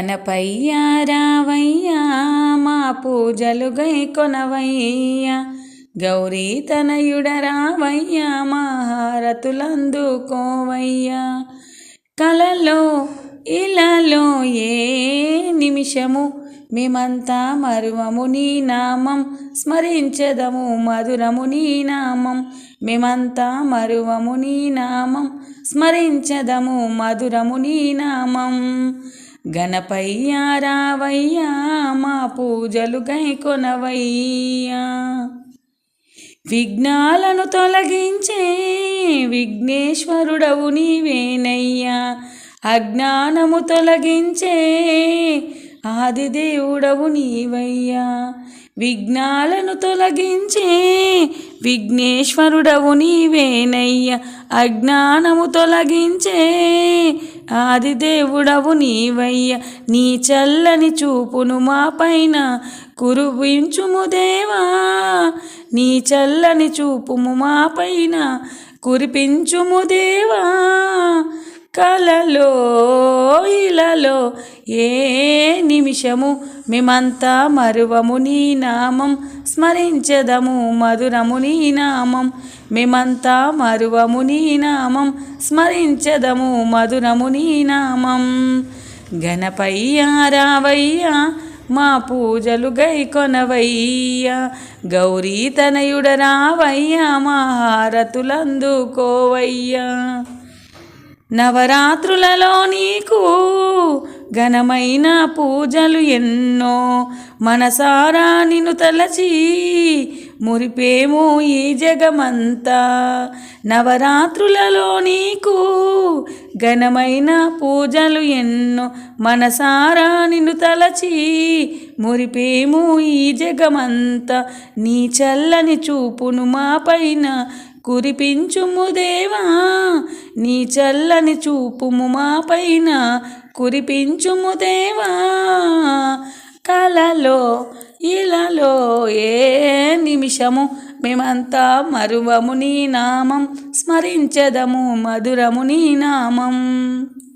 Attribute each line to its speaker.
Speaker 1: గణపయ్యా రావయ్యా మా పూజలు గైకొనవయ్యా, గౌరీ తనయుడ రావయ్యా మా హారతులందుకోవయ్యా. కలలో ఇలాలో ఏ నిమిషము మేమంతా మరువము నీ నామం స్మరించదము మధురము నీ నామం, మేమంతా మరువము నీ నామం స్మరించదము మధురము నీ నామం. గణపయ్యా రావయ్యా మా పూజలు గైకొనవయ్యా, విఘ్నాలను తొలగించే విఘ్నేశ్వరుడవు నీవేనయ్యా, అజ్ఞానము తొలగించే ఆదిదేవుడవు నీవయ్యా. విఘ్నాలను తొలగించే విఘ్నేశ్వరుడవు నీవేనయ్యా, అజ్ఞానము తొలగించే ఆదిదేవుడవు నీవయ్యా. నీ చల్లని చూపును మా పైన కురిపించుము దేవా, నీ చల్లని చూపుము మా పైన కురిపించుము దేవా. కలలో ఇలలో ఏ నిమిషము మేమంతా మరువము నీ నామం స్మరించదము మధురము నీ నామం, మేమంతా మరువము నీ నామం స్మరించదము మధురము నీ నామం. గణపయ్యా రావయ్యా మా పూజలు గైకొనవయ్యా, గౌరీ తనయుడ రావయ్యా మా హారతులందుకోవయ్యా. నవరాత్రులలో నీకు ఘనమైన పూజలు ఎన్నో, మనసారా నిన్ను తలచి మురిపేమో ఈ జగమంతా. నవరాత్రులలో నీకు ఘనమైన పూజలు ఎన్నో, మనసారా నిన్ను తలచి మురిపేమో ఈ జగమంతా. నీ చల్లని చూపును మా పైన కురిపించుము దేవా, నీ చల్లని చూపుము మా పైన కురిపించుము దేవా. కలలో ఇలలో ఏ నిమిషము మేమంతా మరువము నీ నామం స్మరించదము మధురము నీ నామం.